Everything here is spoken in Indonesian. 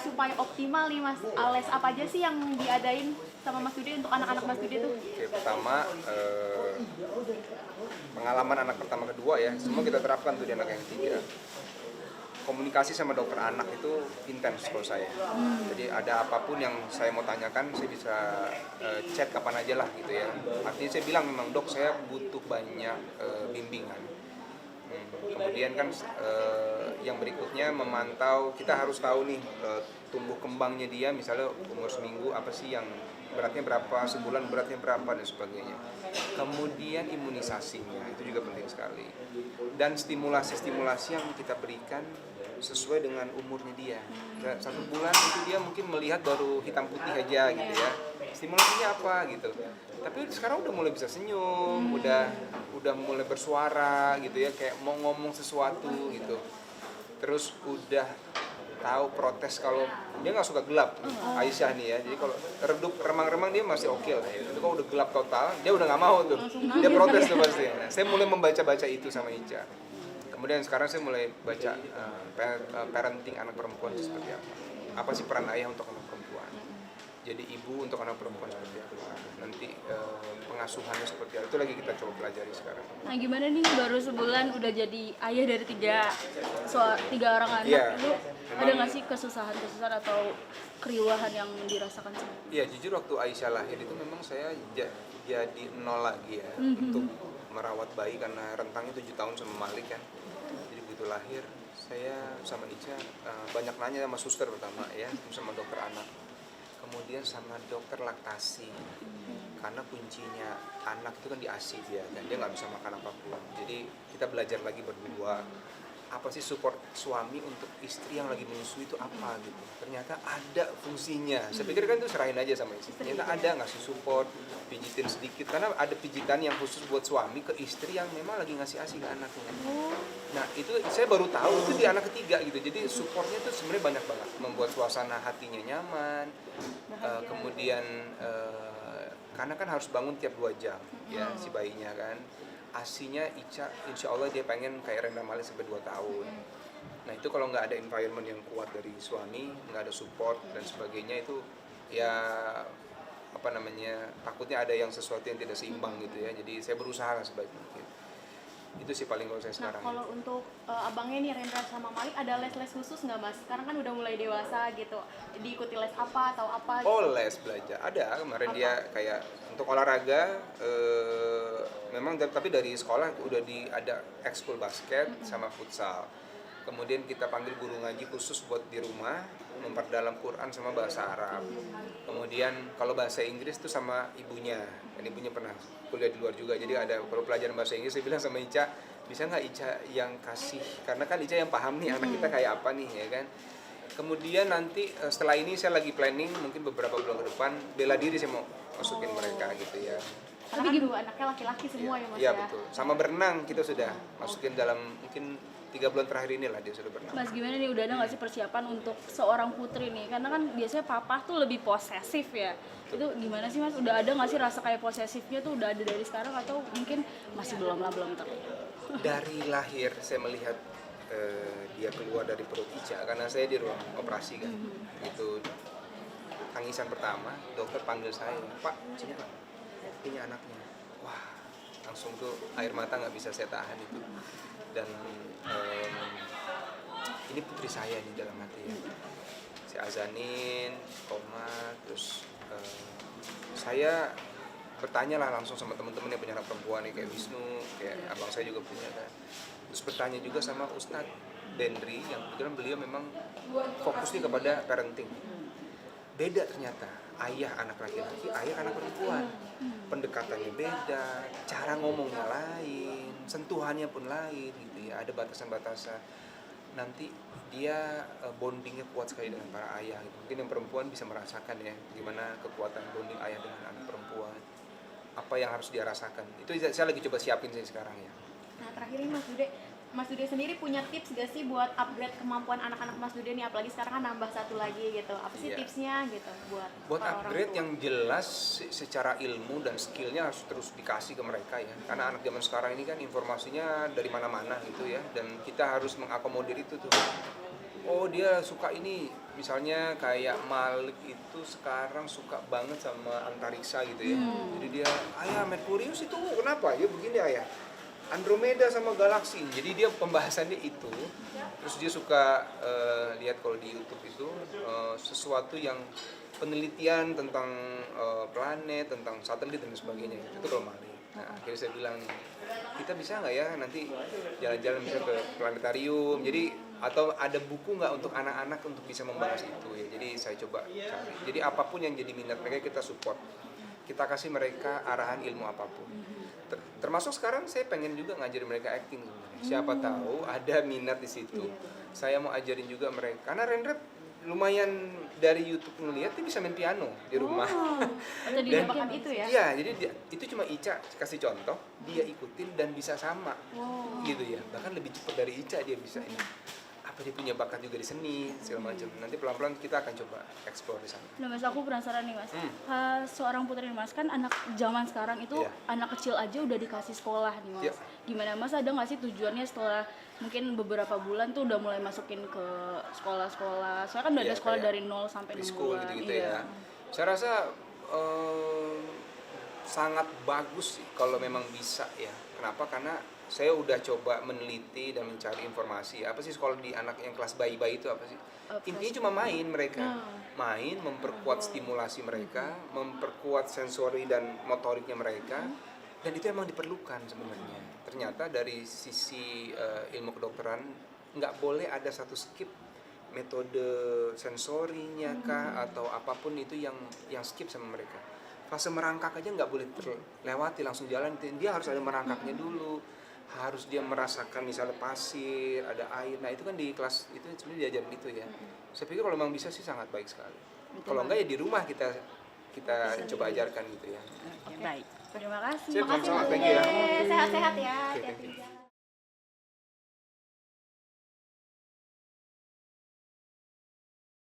supaya optimal nih Mas, les apa aja sih yang diadain sama Mas Dude untuk anak-anak Mas Dude tuh? Oke, pertama pengalaman anak pertama kedua ya, semua kita terapkan tuh di anak yang ketiga. Komunikasi sama dokter anak itu intens kalau saya. Jadi ada apapun yang saya mau tanyakan, saya bisa chat kapan aja lah gitu ya. Artinya saya bilang memang dok, saya butuh banyak bimbingan. Kemudian kan yang berikutnya memantau, kita harus tahu nih tumbuh kembangnya dia, misalnya umur seminggu apa sih yang beratnya berapa, sebulan beratnya berapa dan sebagainya. Kemudian imunisasinya itu juga penting sekali. Dan stimulasi-stimulasi yang kita berikan sesuai dengan umurnya dia. 1 bulan itu dia mungkin melihat baru hitam putih aja gitu ya. Stimulasinya apa gitu. Tapi sekarang udah mulai bisa senyum, udah mulai bersuara gitu ya, kayak mau ngomong sesuatu gitu. Terus udah tahu protes kalau dia nggak suka gelap, Aisyah nih ya. Jadi kalau redup remang-remang dia masih oke lah. Itu kalau udah gelap total, dia udah nggak mau tuh. Dia protes tuh pasti. Nah, saya mulai membaca-baca itu sama Ica. Kemudian sekarang saya mulai baca parenting anak perempuan itu seperti apa. Apa sih peran ayah untuk anak perempuan? Jadi ibu untuk anak perempuan seperti apa? Nanti pengasuhannya seperti apa? Itu lagi kita coba pelajari sekarang. Nah gimana nih baru sebulan udah jadi ayah dari tiga orang anak, Iya, itu ada nggak sih kesusahan atau keriuhan yang dirasakan sih? Iya, jujur waktu Aisyah lahir itu memang saya jadi nol lagi ya untuk merawat bayi karena rentangnya 7 tahun sama Malik kan. Jadi begitu lahir saya sama Ica banyak nanya sama suster pertama ya, sama dokter anak. Kemudian sama dokter laktasi. Karena kuncinya anak itu kan di ASI dia dan dia nggak bisa makan apapun. Jadi kita belajar lagi berdua. Apa sih support suami untuk istri yang lagi menyusui itu apa gitu. Ternyata ada fungsinya. Saya pikir kan itu serahin aja sama istri. Ternyata ada, ngasih support, pijitin sedikit. Karena ada pijitan yang khusus buat suami ke istri yang memang lagi ngasih ASI ke anaknya. Nah itu saya baru tahu itu di anak ketiga gitu. Jadi supportnya itu sebenarnya banyak banget. Membuat suasana hatinya nyaman. Kemudian karena kan harus bangun tiap 2 jam ya si bayinya kan. ASInya Ica, insya Allah dia pengen kayak Renda Malik sampai 2 tahun. Nah itu kalau nggak ada environment yang kuat dari suami, nggak ada support dan sebagainya itu ya apa namanya, takutnya ada yang sesuatu yang tidak seimbang gitu ya. Jadi saya berusaha lah sebaik mungkin. Itu sih paling kalau saya sekarang. Nah kalau untuk abangnya nih Rendra sama Malik ada les khusus nggak Mas? Sekarang kan udah mulai dewasa gitu, diikuti les apa atau apa gitu? Oh les belajar, ada kemarin dia kayak untuk olahraga memang tapi dari sekolah udah ada ekskul basket sama futsal. Kemudian kita panggil guru ngaji khusus buat di rumah memperdalam Quran sama bahasa Arab. Kemudian kalau bahasa Inggris tuh sama ibunya, dan ibunya pernah kuliah di luar juga. Jadi ada kalau pelajaran bahasa Inggris saya bilang sama Ica, bisa nggak Ica yang kasih, karena kan Ica yang paham nih anak kita kayak apa nih ya kan. Kemudian nanti setelah ini saya lagi planning mungkin beberapa bulan ke depan bela diri saya mau masukin mereka gitu ya. Tapi gitu anaknya laki-laki semua ya Mas Iya ya? betul. Sama berenang kita sudah masukin dalam mungkin 3 bulan terakhir inilah dia sudah berenang. Mas gimana nih, udah ada nggak sih persiapan untuk seorang putri nih? Karena kan biasanya papa tuh lebih posesif ya. Itu gimana sih Mas? Udah ada nggak sih rasa kayak posesifnya tuh udah ada dari sekarang atau mungkin masih belum terlihat? Dari lahir saya melihat dia keluar dari perut Ica karena saya di ruang operasi kan. Itu tangisan pertama, dokter panggil saya, Pak, sini Pak, ini anaknya. Wah, langsung tuh air mata nggak bisa saya tahan itu. Dan ini putri saya nih dalam hati ya. Saya azanin, koma, terus saya bertanya lah langsung sama teman-teman yang punya anak perempuan nih, kayak Wisnu, kayak abang saya juga punya kan. Terus bertanya juga sama Ustadz Dendri yang kebetulan beliau memang fokusnya kepada parenting. Beda ternyata, ayah anak laki-laki, ayah anak perempuan. Pendekatannya beda, cara ngomongnya lain, sentuhannya pun lain gitu ya. Ada batasan-batasan. Nanti dia bondingnya kuat sekali dengan para ayah gitu. Mungkin yang perempuan bisa merasakan ya gimana kekuatan bonding ayah dengan anak perempuan. Apa yang harus dia rasakan. Itu saya lagi coba siapin sih sekarang ya. Nah terakhir ini Mas Dude sendiri punya tips gak sih buat upgrade kemampuan anak-anak Mas Dude nih, apalagi sekarang kan nambah 1 lagi gitu. Apa sih tipsnya gitu buat upgrade orang tua? yang jelas secara ilmu dan skillnya harus terus dikasih ke mereka ya, karena anak zaman sekarang ini kan informasinya dari mana-mana gitu ya, dan kita harus mengakomodir itu tuh. oh dia suka ini, misalnya kayak Malik itu sekarang suka banget sama antariksa gitu ya. Jadi dia, ayah Merkurius itu kenapa ya begini ayah, Andromeda sama galaksi. Jadi dia pembahasannya itu. Terus dia suka lihat kalau di YouTube itu sesuatu yang penelitian tentang planet, tentang satelit dan sebagainya. Itu kalau Malik. Nah, akhirnya saya bilang nih, kita bisa nggak ya nanti jalan-jalan bisa ke planetarium. Jadi atau ada buku nggak untuk anak-anak untuk bisa membahas itu ya. Jadi saya coba cari. Jadi apapun yang jadi minat mereka kita support. Kita kasih mereka arahan ilmu apapun. Termasuk sekarang saya pengen juga ngajarin mereka acting sebenarnya. Siapa tahu ada minat di situ. Saya mau ajarin juga mereka. Karena Rendra lumayan dari YouTube ngeliat dia bisa main piano di rumah. Atau di bakat itu ya? Iya, jadi itu cuma Ica kasih contoh, dia ikutin dan bisa sama. Gitu ya. Bahkan lebih cepat dari Ica dia bisa ini. Apa dia punya bakat juga di seni segala macam. Nanti pelan-pelan kita akan coba explore di sana. Nah Mas, aku penasaran nih Mas, seorang putri Mas kan anak zaman sekarang itu anak kecil aja udah dikasih sekolah nih Mas. Iya. Gimana Mas, ada nggak sih tujuannya setelah mungkin beberapa bulan tuh udah mulai masukin ke sekolah-sekolah, soalnya kan udah ada sekolah dari 0 sampai 6 preschool bulan. gitu-gitu ya. Saya rasa sangat bagus sih kalau memang bisa ya. Kenapa? Karena saya udah coba meneliti dan mencari informasi apa sih sekolah di anak yang kelas bayi-bayi itu apa sih. Intinya cuma main mereka, main memperkuat stimulasi mereka, memperkuat sensori dan motoriknya mereka, dan itu emang diperlukan sebenarnya. Ternyata dari sisi ilmu kedokteran nggak boleh ada satu skip metode sensorinya kah atau apapun itu yang skip sama mereka. Fase merangkak aja nggak boleh terlewati langsung jalan, dia harus ada merangkaknya dulu, harus dia merasakan misalnya pasir, ada air. Nah itu kan di kelas itu sebenarnya diajarin itu ya. Saya pikir kalau memang bisa sih sangat baik sekali. Kalau enggak ya di rumah kita coba ajarkan gitu ya. Oke, baik. Terima kasih. Siap, sama-sama. Thank you ya. Sehat-sehat ya. Oke, Hati-hati thank you. di jalan.